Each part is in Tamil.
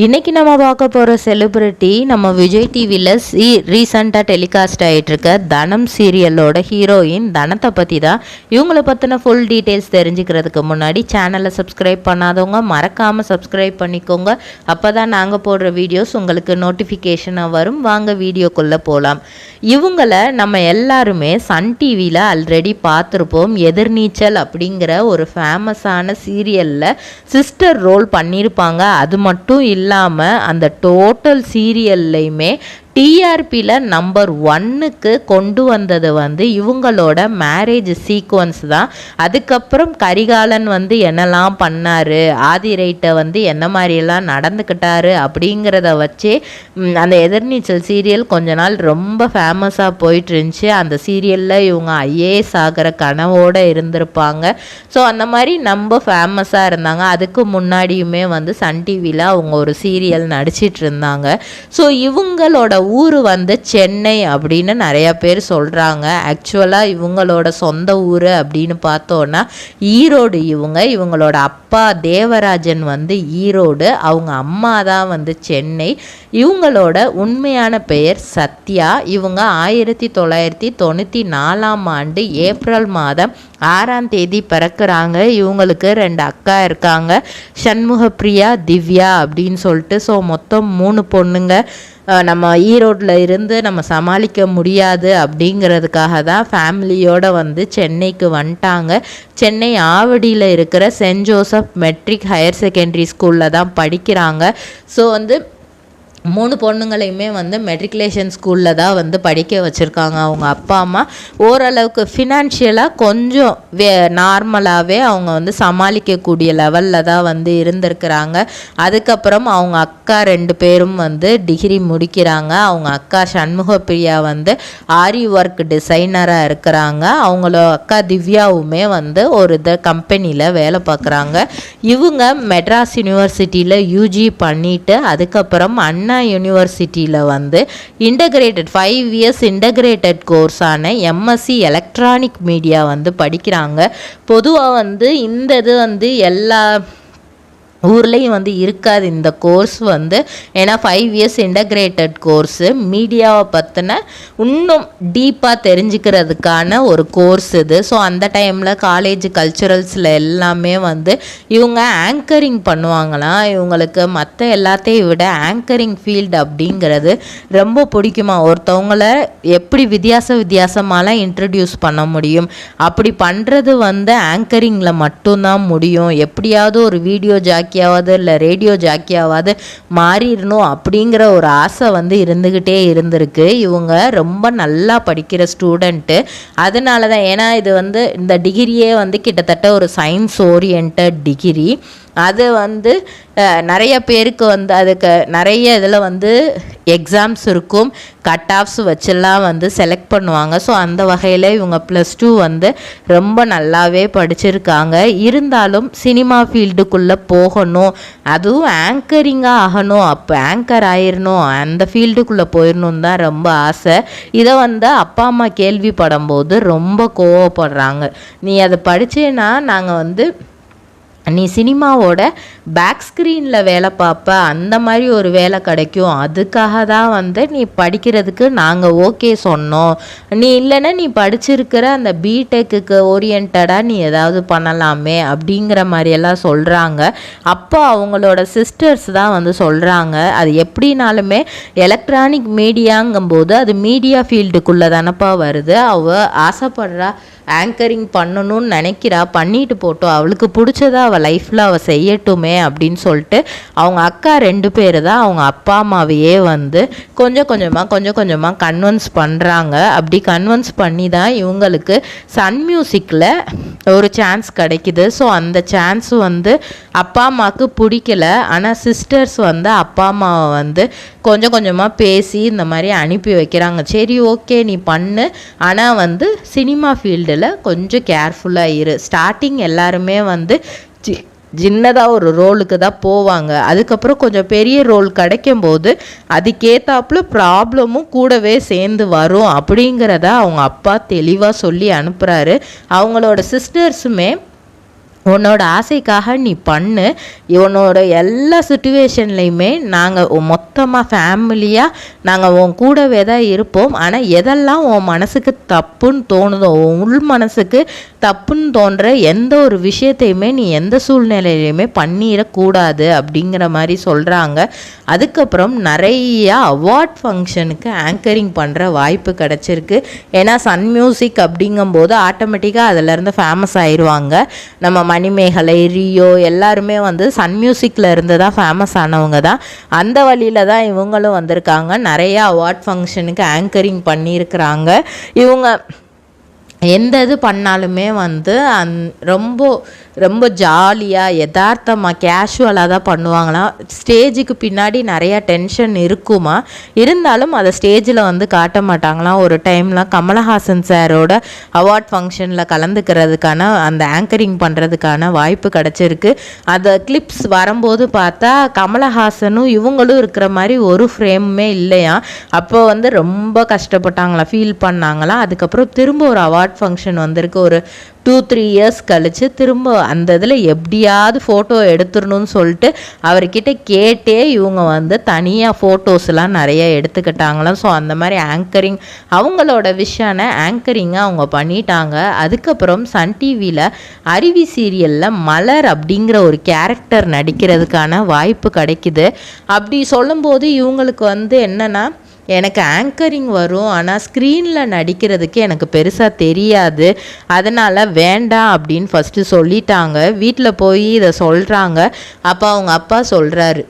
இன்றைக்கி நம்ம பார்க்க போகிற செலிப்ரிட்டி நம்ம விஜய் டிவியில் ரீசண்டாக டெலிகாஸ்ட் ஆகிட்டுருக்க தனம் சீரியலோட ஹீரோயின் தனத்தை பற்றி தான். இவங்கள பற்றின ஃபுல் டீட்டெயில்ஸ் தெரிஞ்சுக்கிறதுக்கு முன்னாடி சேனலை சப்ஸ்கிரைப் பண்ணாதவங்க மறக்காமல் சப்ஸ்கிரைப் பண்ணிக்கோங்க. அப்போ தான் நாங்கள் போடுற வீடியோஸ் உங்களுக்கு நோட்டிஃபிகேஷனாக வரும். வாங்க வீடியோக்குள்ளே போகலாம். இவங்களை நம்ம எல்லாருமே சன் டிவியில் ஆல்ரெடி பார்த்துருப்போம். எதிர்நீச்சல் அப்படிங்கிற ஒரு ஃபேமஸான சீரியலில் சிஸ்டர் ரோல் பண்ணியிருப்பாங்க. அது மட்டும் இல்லாமல் அந்த டோட்டல் சீரியல்லையுமே டிஆர்பியில் நம்பர் 1க்கு கொண்டு வந்தது இவங்களோட மேரேஜ் சீக்வன்ஸ் தான். அதுக்கப்புறம் கரிகாலன் என்னெல்லாம் பண்ணார், ஆதிரைட்டை என்ன மாதிரியெல்லாம் நடந்துக்கிட்டாரு அப்படிங்கிறத வச்சே அந்த எதிர்நீச்சல் சீரியல் கொஞ்ச நாள் ரொம்ப ஃபேமஸாக போயிட்டு இருந்துச்சு. அந்த சீரியலில் இவங்க ஐஏஎஸ் ஆகிற கனவோடு இருந்திருப்பாங்க. ஸோ அந்த மாதிரி ரொம்ப ஃபேமஸாக இருந்தாங்க. அதுக்கு முன்னாடியுமே சன் டிவியில் அவங்க ஒரு சீரியல் நடிச்சிட்டு இருந்தாங்க. ஸோ இவங்களோட ஊர் சென்னை அப்படின்னு நிறைய பேர் சொல்கிறாங்க. ஆக்சுவலாக இவங்களோட சொந்த ஊர் அப்படின்னு பார்த்தோன்னா ஈரோடு. இவங்களோட அப்பா தேவராஜன் ஈரோடு, அவங்க அம்மா தான் சென்னை. இவங்களோட உண்மையான பெயர் சத்யா. இவங்க 1994ஆம் ஆண்டு ஏப்ரல் மாதம் 6ஆம் தேதி பிறக்கிறாங்க. இவங்களுக்கு 2 அக்கா இருக்காங்க, சண்முகப்பிரியா, திவ்யா அப்படின்னு சொல்லிட்டு. ஸோ மொத்தம் 3 பொண்ணுங்க. நம்ம ஈரோட்டில் இருந்து நம்ம சமாளிக்க முடியாது அப்படிங்கிறதுக்காக தான் ஃபேமிலியோடு சென்னைக்கு வந்துட்டாங்க. சென்னை ஆவடியில் இருக்கிற saint Joseph matric higher secondary ஸ்கூலில் தான் படிக்கிறாங்க. ஸோ 3 பொண்ணுங்களையுமே மெட்ரிகுலேஷன் ஸ்கூலில் தான் படிக்க வச்சுருக்காங்க அவங்க அப்பா அம்மா. ஓரளவுக்கு ஃபினான்ஷியலாக கொஞ்சம் நார்மலாகவே அவங்க சமாளிக்கக்கூடிய லெவலில் தான் இருந்திருக்கிறாங்க. அதுக்கப்புறம் அவங்க அக்கா 2 பேரும் டிகிரி முடிக்கிறாங்க. அவங்க அக்கா சண்முகப்பிரியா ஆரி ஒர்க் டிசைனராக இருக்கிறாங்க. அவங்கள அக்கா திவ்யாவுமே ஒரு கம்பெனியில் வேலை பார்க்குறாங்க. இவங்க மெட்ராஸ் யூனிவர்சிட்டியில் யூஜி பண்ணிவிட்டு அதுக்கப்புறம் அண்ணா யூனிவர்சிட்டியில் இன்டகிரேட்டட் 5 இயர்ஸ் இன்டகிரேட்டட் கோர்ஸான எம்எஸ்சி எலக்ட்ரானிக் மீடியா படிக்கிறாங்க. பொதுவாக இந்த இது எல்லா ஊர்லேயும் இருக்காது இந்த கோர்ஸ். ஏன்னா 5 இயர்ஸ் இன்டகிரேட்டட் கோர்ஸு மீடியாவை பற்றின இன்னும் டீப்பாக தெரிஞ்சுக்கிறதுக்கான ஒரு கோர்ஸ் இது. ஸோ அந்த டைமில் காலேஜ் கல்ச்சுரல்ஸில் எல்லாமே இவங்க ஆங்கரிங் பண்ணுவாங்களாம். இவங்களுக்கு மற்ற எல்லாத்தையும் விட ஆங்கரிங் ஃபீல்டு அப்படிங்கிறது ரொம்ப பிடிக்குமா. ஒருத்தவங்களை எப்படி வித்தியாசமாலாம் இன்ட்ரடியூஸ் பண்ண முடியும், அப்படி பண்ணுறது ஆங்கரிங்கில் மட்டும்தான் முடியும். எப்படியாவது ஒரு வீடியோ ஜாக்கியாவது இல்லை ரேடியோ ஜாக்கியாவது மாறிடணும் அப்படிங்கிற ஒரு ஆசை இருந்துக்கிட்டே இருந்திருக்கு. இவங்க ரொம்ப நல்லா படிக்கிற ஸ்டூடெண்ட்டு. அதனால தான், ஏன்னா இது இந்த டிகிரியே கிட்டத்தட்ட ஒரு சயின்ஸ் ஓரியன்ட் டிகிரி. அது நிறைய பேருக்கு அதுக்கு நிறைய இதில் எக்ஸாம்ஸ் இருக்கும், கட் ஆஃப்ஸ் வச்செல்லாம் செலக்ட் பண்ணுவாங்க. ஸோ அந்த வகையில் இவங்க +2 ரொம்ப நல்லாவே படிச்சிருக்காங்க. இருந்தாலும் சினிமா ஃபீல்டுக்குள்ளே போகணும், அதுவும் ஆங்கரிங்காக ஆகணும், அப்போ ஆங்கர் ஆயிடணும், அந்த ஃபீல்டுக்குள்ளே போயிடணும் தான் ரொம்ப ஆசை. இதை அப்பா அம்மா கேள்விப்படும் போது ரொம்ப கோவப்படுறாங்க. நீ அதை படித்தேன்னா நாங்கள் நீ சினிமாவோட பேக் ஸ்க்ரீனில் வேலை பார்ப்ப, அந்த மாதிரி ஒரு வேலை கிடைக்கும், அதுக்காக தான் நீ படிக்கிறதுக்கு நாங்கள் ஓகே சொன்னோம். நீ இல்லைன்னா நீ படிச்சிருக்கிற அந்த பிடெக்கு ஓரியன்டாக நீ ஏதாவது பண்ணலாமே அப்படிங்கிற மாதிரியெல்லாம் சொல்கிறாங்க. அப்போ அவங்களோட சிஸ்டர்ஸ் தான் சொல்கிறாங்க, அது எப்படினாலுமே எலக்ட்ரானிக் மீடியாங்கும்போது அது மீடியா ஃபீல்டுக்குள்ளே தானப்பா வருது. அவள் ஆசைப்படுறா ஆங்கரிங் பண்ணணும்னு நினைக்கிறா, பண்ணிட்டு போட்டோம், அவளுக்கு பிடிச்சதா அவள் லைஃப்பில் அவள் செய்யட்டுமே அப்படின்னு சொல்லிட்டு அவங்க அக்கா 2 பேர் தான் அவங்க அப்பா அம்மாவையே கொஞ்சம் கொஞ்சமாக கன்வின்ஸ் பண்ணுறாங்க. அப்படி கன்வின்ஸ் பண்ணி தான் இவங்களுக்கு சன் மியூசிக்கில் ஒரு சான்ஸ் கிடைக்குது. ஸோ அந்த சான்ஸ் அப்பா அம்மாவுக்கு பிடிக்கல. ஆனால் சிஸ்டர்ஸ் அப்பா அம்மாவை கொஞ்சம் கொஞ்சமாக பேசி இந்த மாதிரி அனுப்பி வைக்கிறாங்க. சரி ஓகே நீ பண்ணு, ஆனால் சினிமா ஃபீல்டில் கொஞ்சம் கேர்ஃபுல்லாக இரு. ஸ்டார்டிங் எல்லாருமே சின்னதாக ஒரு ரோலுக்கு தான் போவாங்க. அதுக்கப்புறம் கொஞ்சம் பெரிய ரோல் கிடைக்கும் போது அதுக்கேற்றாப்புல ப்ராப்ளமும் கூடவே சேர்ந்து வரும் அப்படிங்கிறத அவங்க அப்பா தெளிவாக சொல்லி அனுப்புகிறாரு. அவங்களோட சிஸ்டர்ஸுமே உன்னோட ஆசைக்காக நீ பண்ணு, உன்னோட எல்லா சுச்சுவேஷன்லையுமே நாங்கள் மொத்தமாக ஃபேமிலியாக நாங்கள் உன் கூடவே தான் இருப்போம். ஆனால் எதெல்லாம் உன் மனசுக்கு தப்புன்னு தோணுதோ, உன் உள் மனசுக்கு தப்புன்னு தோன்ற எந்த ஒரு விஷயத்தையுமே நீ எந்த சூழ்நிலையிலையுமே பண்ணிடக்கூடாது அப்படிங்கிற மாதிரி சொல்கிறாங்க. அதுக்கப்புறம் நிறைய அவார்ட் ஃபங்க்ஷனுக்கு ஆங்கரிங் பண்ணுற வாய்ப்பு கிடச்சிருக்கு. ஏன்னா சன் மியூசிக் அப்படிங்கும்போது ஆட்டோமேட்டிக்காக அதிலேருந்து ஃபேமஸ் ஆயிடுவாங்க. நம்ம மணிமேகலை, ரியோ எல்லாருமே வந்து சன் மியூசிக்கில் இருந்து தான் ஃபேமஸ் ஆனவங்க தான். அந்த வழியில் தான் இவங்களும் வந்திருக்காங்க. நிறையா அவார்ட் ஃபங்க்ஷனுக்கு ஆங்கரிங் பண்ணியிருக்கிறாங்க. இவங்க எந்த இது பண்ணாலுமே வந்து ரொம்ப ரொம்ப ஜாலியாக யதார்த்தமாக கேஷுவலாக தான் பண்ணுவாங்களாம். ஸ்டேஜுக்கு பின்னாடி நிறையா டென்ஷன் இருக்குமா, இருந்தாலும் அதை ஸ்டேஜில் வந்து காட்ட மாட்டாங்களாம். ஒரு டைம்லாம் கமலஹாசன் சாரோட அவார்ட் ஃபங்க்ஷனில் கலந்துக்கிறதுக்கான அந்த ஆங்கரிங் பண்ணுறதுக்கான வாய்ப்பு கிடச்சிருக்கு. அந்த கிளிப்ஸ் வரும்போது பார்த்தா கமலஹாசனும் இவங்களும் இருக்கிற மாதிரி ஒரு ஃப்ரேமுமே இல்லையா. அப்போ வந்து ரொம்ப கஷ்டப்பட்டாங்களாம், ஃபீல் பண்ணாங்களாம். அதுக்கப்புறம் திரும்ப ஒரு அவார்ட் ஃபங்க்ஷன் வந்திருக்கு. ஒரு 2-3 இயர்ஸ் கழித்து திரும்ப அந்த இதில் எப்படியாவது ஃபோட்டோ எடுத்துடணும்னு சொல்லிட்டு அவர்கிட்ட கேட்டே இவங்க வந்து தனியாக ஃபோட்டோஸ்லாம் நிறைய எடுத்துக்கிட்டாங்களாம். ஸோ அந்த மாதிரி ஆங்கரிங் அவங்களோட விஷயான ஆங்கரிங்கை அவங்க பண்ணிட்டாங்க. அதுக்கப்புறம் சன் டிவியில் அருவி சீரியலில் மலர் அப்படிங்கிற ஒரு கேரக்டர் நடிக்கிறதுக்கான வாய்ப்பு கிடைக்குது. அப்படி சொல்லும்போது இவங்களுக்கு வந்து என்னென்னா, எனக்கு ஆங்கரிங் வரும், ஆனால் ஸ்க்ரீனில் நடிக்கிறதுக்கு எனக்கு பெருசாக தெரியாது, அதனால் வேண்டாம் அப்படின்னு ஃபஸ்ட்டு சொல்லிட்டாங்க. வீட்டில் போய் இதை சொல்கிறாங்க. அப்போ அவங்க அப்பா சொல்கிறாரு,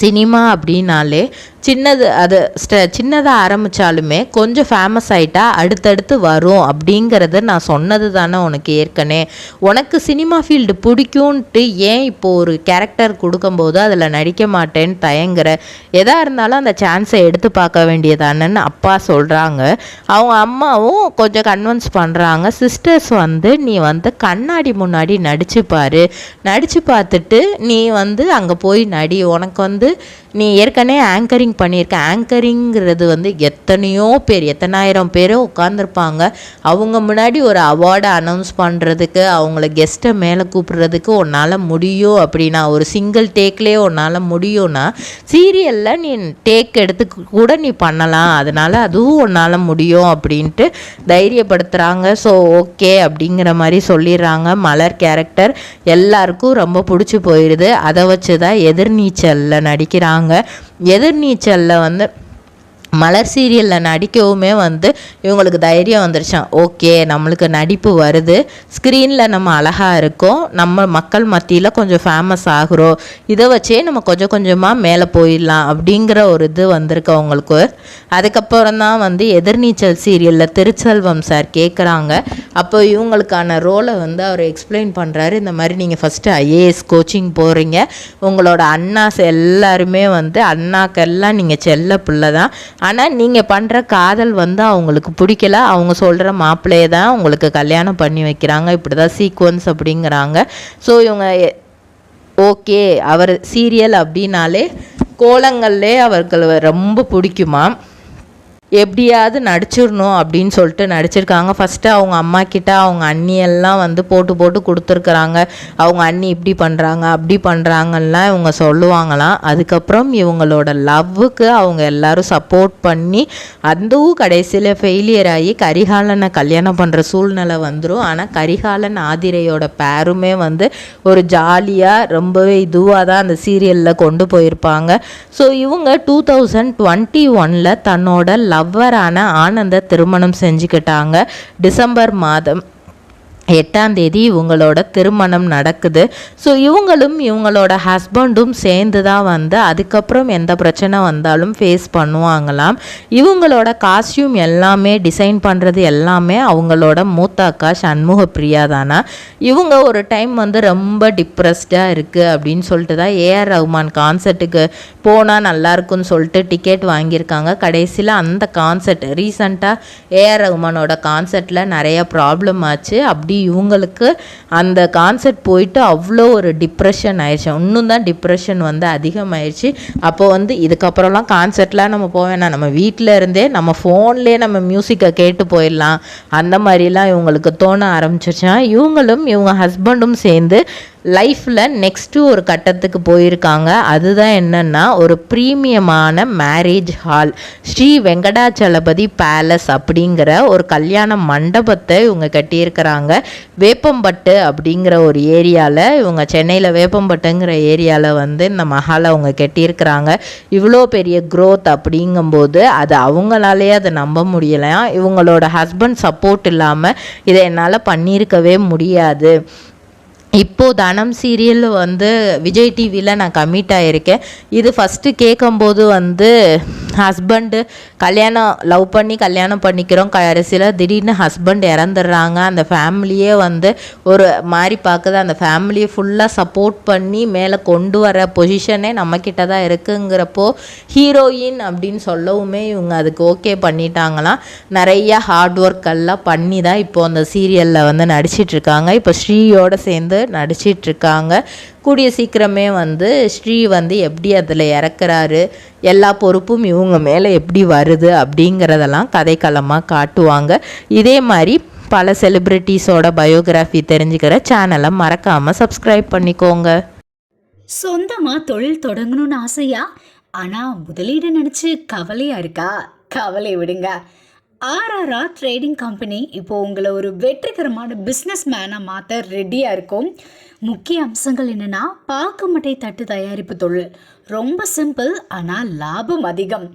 சினிமா அப்படின்னாலே சின்னதாக ஆரம்பித்தாலுமே கொஞ்சம் ஃபேமஸ் ஆகிட்டா அடுத்தடுத்து வரும் அப்படிங்கிறது நான் சொன்னது தானே உனக்கு ஏற்கனவே. உனக்கு சினிமா ஃபீல்டு பிடிக்கும்ன்ட்டு ஏன் இப்போது ஒரு கேரக்டர் கொடுக்கும்போது அதில் நடிக்க மாட்டேன்னு தயங்குற? எதாக இருந்தாலும் அந்த சான்ஸை எடுத்து பார்க்க வேண்டியதானன்னு அப்பா சொல்கிறாங்க. அவங்க அம்மாவும் கொஞ்சம் கன்வின்ஸ் பண்ணுறாங்க. சிஸ்டர்ஸ் வந்து நீ வந்து கண்ணாடி முன்னாடி நடிச்சு பார்த்துட்டு நீ வந்து அங்கே போய் நடி, உனக்கு வந்து நீ ஏற்கனவே ஆங்கரிங் பண்ணியிருக்க. ஆங்கரிங்கிறது வந்து எத்தனையோ பேர், எத்தனாயிரம் பேரோ உட்காந்துருப்பாங்க. அவங்க முன்னாடி ஒரு அவார்டை அனௌன்ஸ் பண்ணுறதுக்கு, அவங்கள கெஸ்ட்டை மேலே கூப்பிட்றதுக்கு உன்னால் முடியும் அப்படின்னா, ஒரு சிங்கிள் டேக்லேயே உன்னால் முடியும்னா சீரியலில் நீ டேக் எடுத்து கூட நீ பண்ணலாம், அதனால் அதுவும் உன்னால் முடியும் அப்படின்ட்டு தைரியப்படுத்துகிறாங்க. ஸோ ஓகே அப்படிங்கிற மாதிரி சொல்லிடுறாங்க. மலர் கேரக்டர் எல்லாருக்கும் ரொம்ப பிடிச்சி போயிடுது. அதை வச்சு தான் எதிர்நீச்சலில் நடிக்கிறாங்க. எதிர்நீச்சலில் வந்து மலர் சீரியலில் நடிக்கவுமே வந்து இவங்களுக்கு தைரியம் வந்துருச்சான். ஓகே, நம்மளுக்கு நடிப்பு வருது, ஸ்க்ரீனில் நம்ம அழகாக இருக்கோம், நம்ம மக்கள் மத்தியில் கொஞ்சம் ஃபேமஸ் ஆகுறோம், இதை வச்சே நம்ம கொஞ்சம் கொஞ்சமாக மேலே போயிடலாம் அப்படிங்கிற ஒரு இது வந்திருக்கு அவங்களுக்கு. அதுக்கப்புறம் தான் வந்து எதிர்நீச்சல் சீரியலில் திருச்செல்வம் சார் கேட்குறாங்க. அப்போ இவங்களுக்கான ரோலை வந்து அவர் எக்ஸ்பிளைன் பண்ணுறாரு. இந்த மாதிரி நீங்கள் ஃபஸ்ட்டு ஐஏஎஸ் கோச்சிங் போகிறீங்க, உங்களோட அண்ணாஸ் எல்லாருமே வந்து அண்ணாக்கெல்லாம் நீங்கள் செல்ல பிள்ளை தான், ஆனால் நீங்கள் பண்ணுற காதல் வந்து அவங்களுக்கு பிடிக்கல, அவங்க சொல்கிற மாப்பிள்ளையை தான் உங்களுக்கு கல்யாணம் பண்ணி வைக்கிறாங்க, இப்படி தான் சீக்வன்ஸ் அப்படிங்கிறாங்க. ஸோ இவங்க ஓகே, அவர் சீரியல் அப்படின்னாலே கோலங்கள்லே அவருக்கு ரொம்ப பிடிக்குமா, எப்படியாவது நடிச்சிடணும் அப்படின்னு சொல்லிட்டு நடிச்சிருக்காங்க. ஃபஸ்ட்டு அவங்க அம்மா கிட்ட அவங்க அண்ணியெல்லாம் வந்து போட்டு கொடுத்துருக்குறாங்க. அவங்க அண்ணி இப்படி பண்ணுறாங்க அப்படி பண்ணுறாங்கலாம் இவங்க சொல்லுவாங்களாம். அதுக்கப்புறம் இவங்களோட லவ்வுக்கு அவங்க எல்லோரும் சப்போர்ட் பண்ணி அதுவும் கடைசியில் ஃபெயிலியர் ஆகி கரிகாலனை கல்யாணம் பண்ணுற சூழ்நிலை வந்துடும். ஆனால் கரிகாலன் ஆதிரையோட பேருமே வந்து ஒரு ஜாலியாக ரொம்பவே இதுவாக தான் அந்த சீரியலில் கொண்டு போயிருப்பாங்க. ஸோ இவங்க 2021 தன்னோட லவ்வரான ஆனந்த திருமணம் செஞ்சுக்கிட்டாங்க. டிசம்பர் மாதம் 8ஆம் தேதி இவங்களோட திருமணம் நடக்குது. ஸோ இவங்களும் இவங்களோட ஹஸ்பண்டும் சேர்ந்து தான் வந்து அதுக்கப்புறம் எந்த பிரச்சனை வந்தாலும் ஃபேஸ் பண்ணுவாங்களாம். இவங்களோட காஸ்டியூம் எல்லாமே டிசைன் பண்ணுறது எல்லாமே அவங்களோட மூத்த அக்கா சண்முக பிரியா தானா. இவங்க ஒரு டைம் வந்து ரொம்ப டிப்ரெஸ்டாக இருக்குது அப்படின்னு சொல்லிட்டு தான் ஏஆர் ரஹ்மான் கான்சர்ட்டுக்கு போனால் நல்லாயிருக்குன்னு சொல்லிட்டு டிக்கெட் வாங்கியிருக்காங்க. கடைசியில் அந்த கான்சர்ட் ரீசண்டாக ஏஆர் ரஹ்மானோட கான்சர்ட்டில் நிறைய ப்ராப்ளம் ஆச்சு. அப்படி இவங்களுக்கு அந்த கான்சர்ட் போயிட்டு அவ்வளோ ஒரு டிப்ரெஷன் ஆயிடுச்சு. இன்னும் தான் டிப்ரெஷன் வந்து அதிகமாகிடுச்சு. அப்போது இதுக்கப்புறம்லாம் கான்சர்ட்லாம் நம்ம போவேணாம், நம்ம வீட்டில் இருந்தே நம்ம ஃபோன்லேயே நம்ம மியூசிக்கை கேட்டு போயிடலாம், அந்த மாதிரிலாம் இவங்களுக்கு தோண ஆரம்பிச்சிருச்சுன்னா இவங்களும் இவங்க ஹஸ்பண்டும் சேர்ந்து லைஃப்பில் நெக்ஸ்ட்டு ஒரு கட்டத்துக்கு போயிருக்காங்க. அதுதான் என்னென்னா ஒரு ப்ரீமியமான marriage hall, Sri Venkatachalapathi palace அப்படிங்கிற ஒரு கல்யாண மண்டபத்தை இவங்க கட்டியிருக்கிறாங்க. வேப்பம்பட்டு அப்படிங்கிற ஒரு ஏரியாவில், இவங்க சென்னையில் வேப்பம்பட்டுங்கிற ஏரியாவில் இந்த மஹாலை அவங்க கட்டியிருக்கிறாங்க. இவ்வளோ பெரிய க்ரோத் அப்படிங்கும்போது அது அவங்களாலேயே அதை நம்ப முடியலையா. இவங்களோட ஹஸ்பண்ட் சப்போர்ட் இல்லாமல் இதை என்னால் பண்ணியிருக்கவே முடியாது. இப்போது தனம் சீரியல் விஜய் டிவியில் நான் கமிட் ஆகியிருக்கேன். இது ஃபஸ்ட்டு கேட்கும்போது ஹஸ்பண்டு லவ் பண்ணி கல்யாணம் பண்ணிக்கிறோம், கடைசியில் திடீர்னு ஹஸ்பண்ட் இறந்துடுறாங்க. அந்த ஃபேமிலியே ஒரு மாதிரி பார்க்குது. அந்த ஃபேமிலியை ஃபுல்லாக சப்போர்ட் பண்ணி மேலே கொண்டு வர பொசிஷனே நம்மக்கிட்ட தான் இருக்குங்கிறப்போ ஹீரோயின் அப்படின்னு சொல்லவுமே இவங்க அதுக்கு ஓகே பண்ணிட்டாங்களாம். நிறையா ஹார்ட் ஒர்க் எல்லாம் பண்ணி தான் இப்போது அந்த சீரியலில் நடிச்சிட்ருக்காங்க. இப்போ ஸ்ரீயோடு சேர்ந்து நடிச்சிட்ருக்காங்க. கூடிய சீக்கிரமே ஸ்ரீ எப்படி அதில் இறக்குறாரு, எல்லா பொறுப்பும் இவங்க மேலே எப்படி வருது அப்படிங்கிறதெல்லாம் கதைக்களமாக காட்டுவாங்க. இதே மாதிரி பல செலிப்ரிட்டிஸோட பயோகிராஃபி தெரிஞ்சுக்கிற சேனலை மறக்காமல் சப்ஸ்கிரைப் பண்ணிக்கோங்க. சொந்தமாக தொழில் தொடங்கணும்னு ஆசையா, ஆனால் முதலீடு நினச்சி கவலையாக இருக்கா? கவலை விடுங்க. ஆர்ஆர்ஆர் ட்ரேடிங் கம்பெனி இப்போ உங்களை ஒரு வெற்றிகரமான பிஸ்னஸ் மேனாக மாற்ற ரெடியாக இருக்கும். முக்கிய அம்சங்கள் என்னென்னா, பாக்குமட்டை தட்டு தயாரிப்பு தொழில் ரொம்ப சிம்பிள், ஆனால் லாபம் அதிகம்.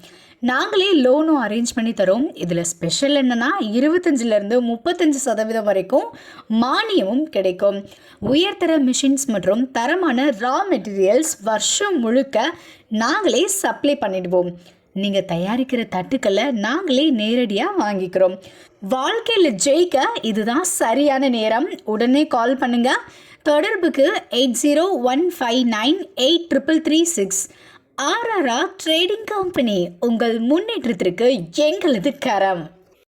நாங்களே லோனும் அரேஞ்ச் பண்ணி தரோம். இதில் ஸ்பெஷல் என்னென்னா 25% 35% வரைக்கும் மானியமும் கிடைக்கும். உயர்தர மிஷின்ஸ் மற்றும் தரமான ரா மெட்டீரியல்ஸ் வருஷம் முழுக்க நாங்களே சப்ளை பண்ணிடுவோம். நீங்கள் தயாரிக்கிற தட்டுக்களை நாங்களே நேரடியாக வாங்கிக்கிறோம். வாழ்க்கையில் ஜெயிக்க இதுதான் சரியான நேரம். உடனே கால் பண்ணுங்க. தொடர்புக்கு 8015983336. ஆர்ஆர்ஆர் ட்ரேடிங் கம்பெனி, உங்கள் முன்னேற்றத்திற்கு எங்களது கரம்.